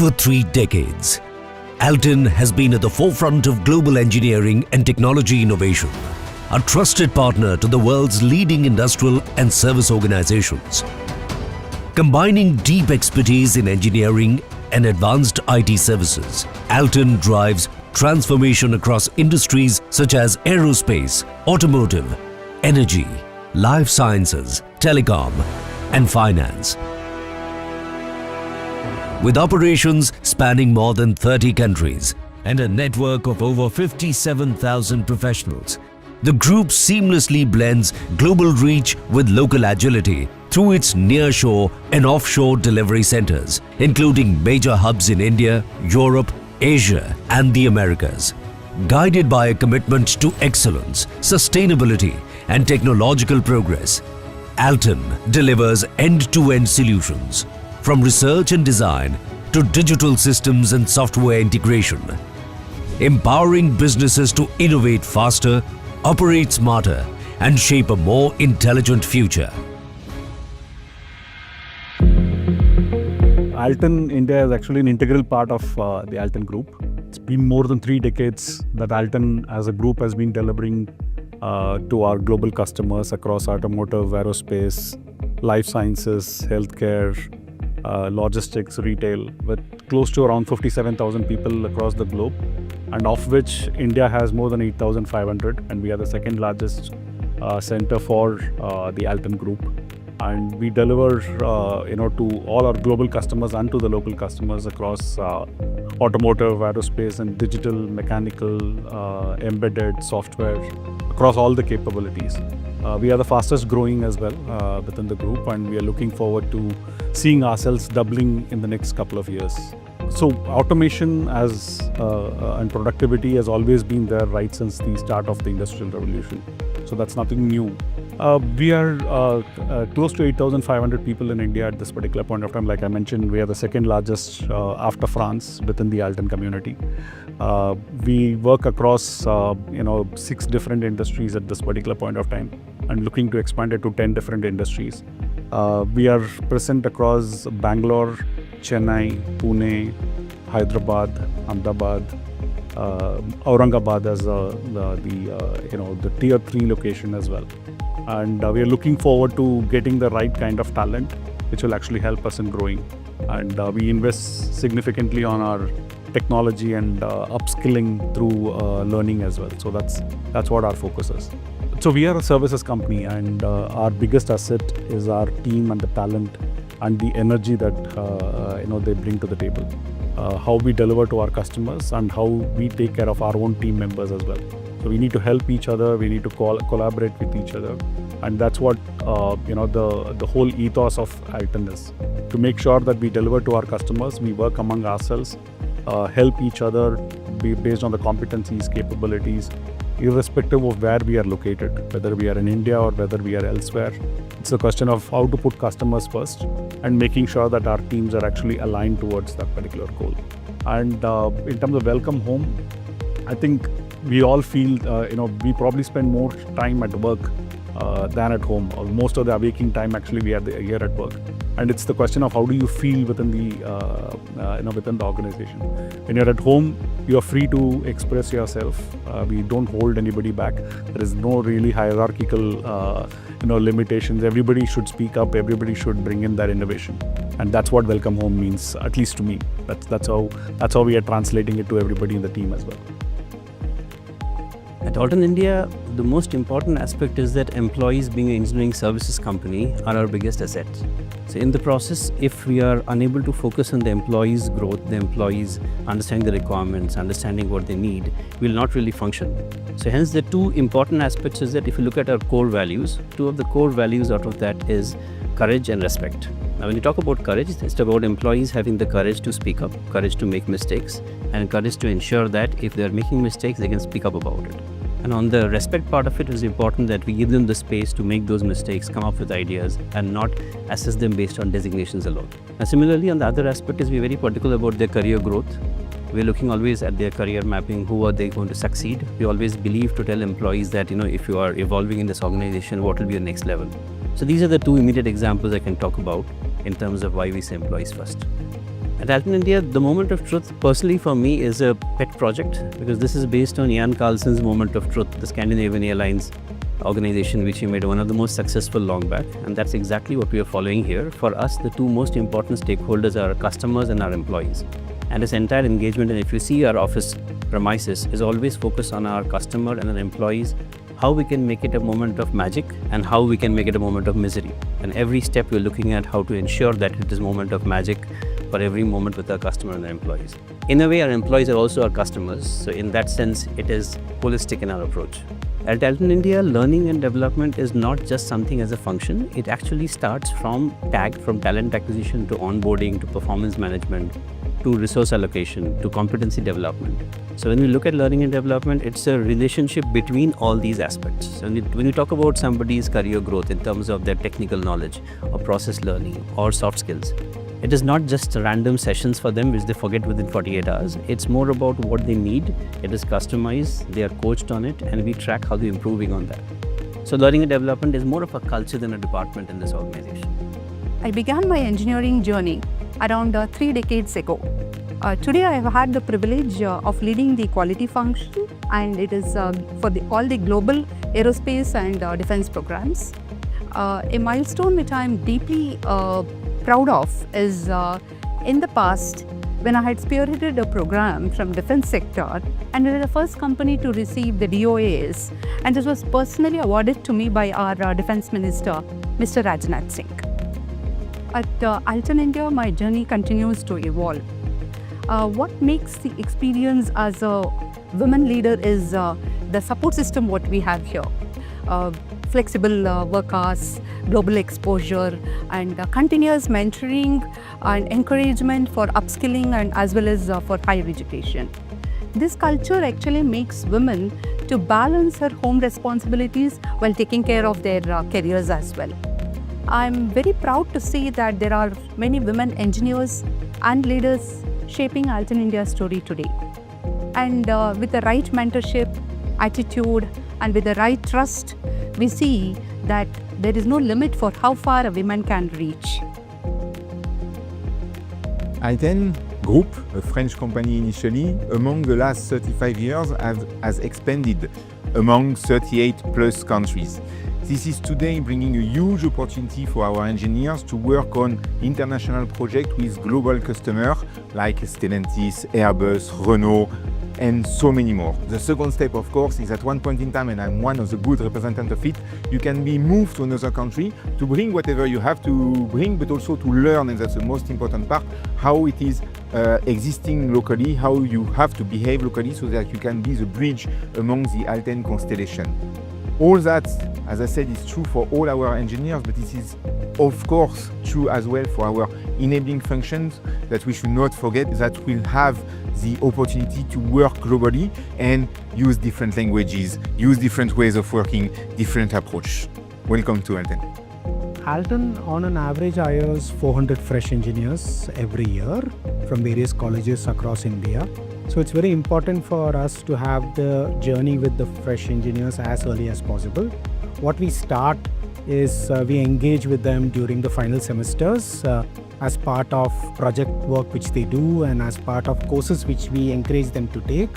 over 3 decades, ALTEN has been at the forefront of global engineering and technology innovation, a trusted partner to the world's leading industrial and service organizations. Combining deep expertise in engineering and advanced IT services, ALTEN drives transformation across industries such as aerospace, automotive, energy, life sciences, telecom, and finance. With operations spanning more than 30 countries and a network of over 57,000 professionals, the group seamlessly blends global reach with local agility through its nearshore and offshore delivery centers, including major hubs in India, Europe, Asia, and the Americas. Guided by a commitment to excellence, sustainability, and technological progress, ALTEN delivers end-to-end solutions, from research and design to digital systems and software integration, empowering businesses to innovate faster, operate smarter, and shape a more intelligent future. ALTEN India is actually an integral part of the ALTEN group. It's been more than 3 decades that ALTEN as a group has been delivering to our global customers across automotive, aerospace, life sciences, healthcare, logistics, retail, with close to around 57,000 people across the globe, and of which India has more than 8,500, and we are the second largest center for the ALTEN group. And we deliver to all our global customers and to the local customers across automotive, aerospace, and digital, mechanical, embedded software, across all the capabilities. We are the fastest growing as well within the group, and we are looking forward to seeing ourselves doubling in the next couple of years. So automation and productivity has always been there right since the start of the Industrial Revolution. So that's nothing new. We are close to 8,500 people in India at this particular point of time. Like I mentioned, we are the second largest after France within the ALTEN community. We work across 6 different industries at this particular point of time, and looking to expand it to 10 different industries. We are present across Bangalore, Chennai, Pune, Hyderabad, Ahmedabad, Aurangabad as the tier 3 location as well. And we are looking forward to getting the right kind of talent which will actually help us in growing. And we invest significantly on our technology and upskilling through learning as well. So that's what our focus is. So we are a services company, and our biggest asset is our team and the talent and the energy that they bring to the table. How we deliver to our customers and how we take care of our own team members as well. So we need to help each other, we need to collaborate with each other, and that's what the whole ethos of ALTEN is. To make sure that we deliver to our customers, we work among ourselves, help each other based on the competencies, capabilities, irrespective of where we are located, whether we are in India or whether we are elsewhere. It's a question of how to put customers first and making sure that our teams are actually aligned towards that particular goal. And in terms of welcome home, I think we all feel, we probably spend more time at work than at home. Most of the waking time actually we are here at work. And it's the question of how do you feel within the organization. When you're at home, you're free to express yourself. We don't hold anybody back. There is no really hierarchical limitations. Everybody should speak up. Everybody should bring in their innovation. And that's what welcome home means, at least to me. That's how we are translating it to everybody in the team as well. At ALTEN India, the most important aspect is that employees, being an engineering services company, are our biggest asset. So in the process, if we are unable to focus on the employees' growth, the employees understanding the requirements, understanding what they need, we will not really function. So hence the 2 important aspects is that if you look at our core values, 2 of the core values out of that is courage and respect. Now when you talk about courage, it's about employees having the courage to speak up, courage to make mistakes, and courage to ensure that if they are making mistakes, they can speak up about it. And on the respect part of it, is important that we give them the space to make those mistakes, come up with ideas, and not assess them based on designations alone. And similarly, on the other aspect is we're very particular about their career growth. We're looking always at their career mapping, who are they going to succeed. We always believe to tell employees that, if you are evolving in this organization, what will be the next level. So these are the 2 immediate examples I can talk about in terms of why we say employees first. At ALTEN India, the moment of truth, personally for me, is a pet project because this is based on Jan Carlsen's moment of truth, the Scandinavian Airlines organization which he made one of the most successful long back, and that's exactly what we are following here. For us, the two most important stakeholders are our customers and our employees. And this entire engagement, and if you see our office premises, is always focused on our customer and our employees, how we can make it a moment of magic and how we can make it a moment of misery. And every step we're looking at how to ensure that it is a moment of magic for every moment with our customer and our employees. In a way, our employees are also our customers. So in that sense, it is holistic in our approach. At ALTEN India, learning and development is not just something as a function. It actually starts from talent acquisition to onboarding to performance management to resource allocation to competency development. So when we look at learning and development, it's a relationship between all these aspects. So when you talk about somebody's career growth in terms of their technical knowledge or process learning or soft skills, it is not just random sessions for them which they forget within 48 hours. It's more about what they need. It is customized, they are coached on it, and we track how they're improving on that. So learning and development is more of a culture than a department in this organization. I began my engineering journey around 3 decades ago. Today I have had the privilege of leading the quality function, and it is for all the global aerospace and defense programs. A milestone which I am deeply proud of is in the past when I had spearheaded a program from defense sector, and we were the first company to receive the DOAs, and this was personally awarded to me by our defense minister, Mr. Rajnath Singh. At ALTEN India, my journey continues to evolve. What makes the experience as a women leader is the support system what we have here. Flexible work hours, global exposure, and continuous mentoring and encouragement for upskilling and as well as for higher education. This culture actually makes women to balance her home responsibilities while taking care of their careers as well. I'm very proud to see that there are many women engineers and leaders shaping ALTEN India's story today. And with the right mentorship, attitude, and with the right trust, we see that there is no limit for how far a woman can reach. ALTEN Group, a French company initially, among the last 35 years has expanded among 38 plus countries. This is today bringing a huge opportunity for our engineers to work on international projects with global customers like Stellantis, Airbus, Renault, and so many more. The second step, of course, is at one point in time, and I'm one of the good representatives of it, you can be moved to another country to bring whatever you have to bring, but also to learn, and that's the most important part, how it is existing locally, how you have to behave locally so that you can be the bridge among the ALTEN constellation. All that, as I said, is true for all our engineers, but this is of course true as well for our enabling functions that we should not forget that we'll have the opportunity to work globally and use different languages, use different ways of working, different approach. Welcome to ALTEN. ALTEN on an average hires 400 fresh engineers every year from various colleges across India. So it's very important for us to have the journey with the fresh engineers as early as possible. What we start is we engage with them during the final semesters as part of project work which they do and as part of courses which we encourage them to take.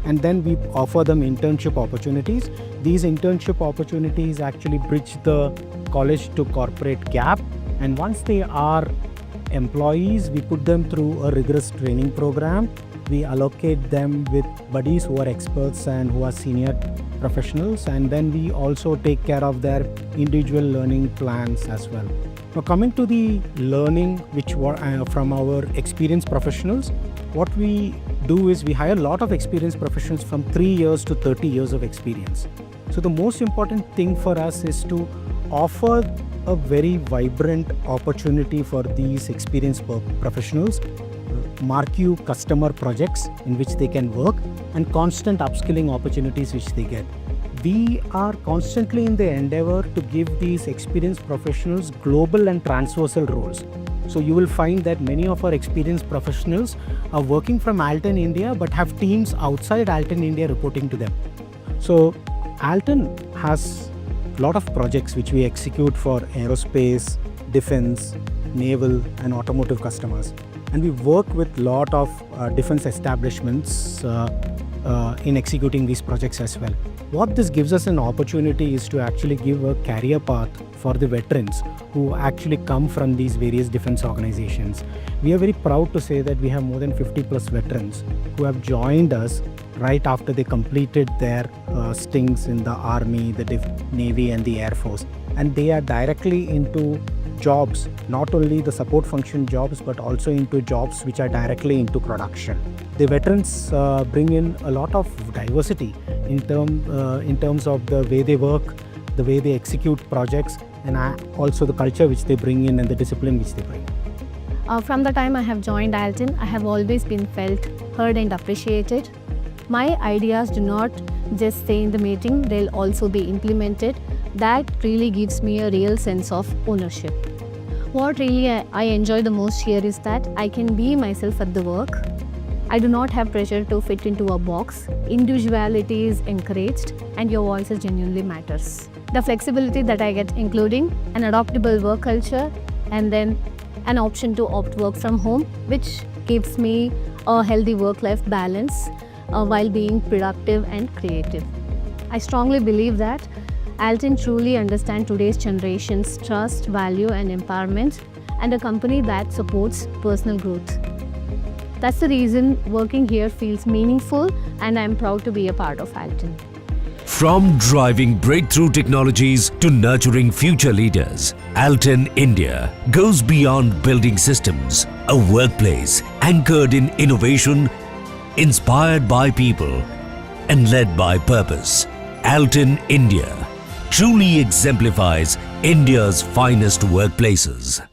And then we offer them internship opportunities. These internship opportunities actually bridge the college to corporate gap. And once they are employees, we put them through a rigorous training program. We allocate them with buddies who are experts and who are senior professionals, and then we also take care of their individual learning plans as well. Now coming to the learning which were from our experienced professionals, what we do is we hire a lot of experienced professionals from 3 years to 30 years of experience. So the most important thing for us is to offer a very vibrant opportunity for these experienced professionals, marquee customer projects in which they can work, and constant upskilling opportunities which they get. We are constantly in the endeavor to give these experienced professionals global and transversal roles. So you will find that many of our experienced professionals are working from ALTEN India but have teams outside ALTEN India reporting to them. So ALTEN has a lot of projects which we execute for aerospace, defense, naval and automotive customers. and we work with lot of defense establishments in executing these projects as well. What this gives us an opportunity is to actually give a career path for the veterans who actually come from these various defense organizations. We are very proud to say that we have more than 50 plus veterans who have joined us right after they completed their stints in the Army, the Navy and the Air Force. And they are directly into jobs, not only the support function jobs, but also into jobs which are directly into production. The veterans bring in a lot of diversity in terms of the way they work, the way they execute projects, and also the culture which they bring in and the discipline which they bring. From the time I have joined ALTEN, I have always been felt heard and appreciated. My ideas do not just stay in the meeting, they'll also be implemented. That really gives me a real sense of ownership. What really I enjoy the most here is that I can be myself at the work. I do not have pressure to fit into a box. Individuality is encouraged and your voice genuinely matters. The flexibility that I get, including an adaptable work culture and then an option to opt work from home, which gives me a healthy work-life balance while being productive and creative. I strongly believe that ALTEN truly understands today's generation's trust, value and empowerment, and a company that supports personal growth. That's the reason working here feels meaningful, and I'm proud to be a part of ALTEN. From driving breakthrough technologies to nurturing future leaders, ALTEN India goes beyond building systems, a workplace anchored in innovation, inspired by people and led by purpose. ALTEN India truly exemplifies India's finest workplaces.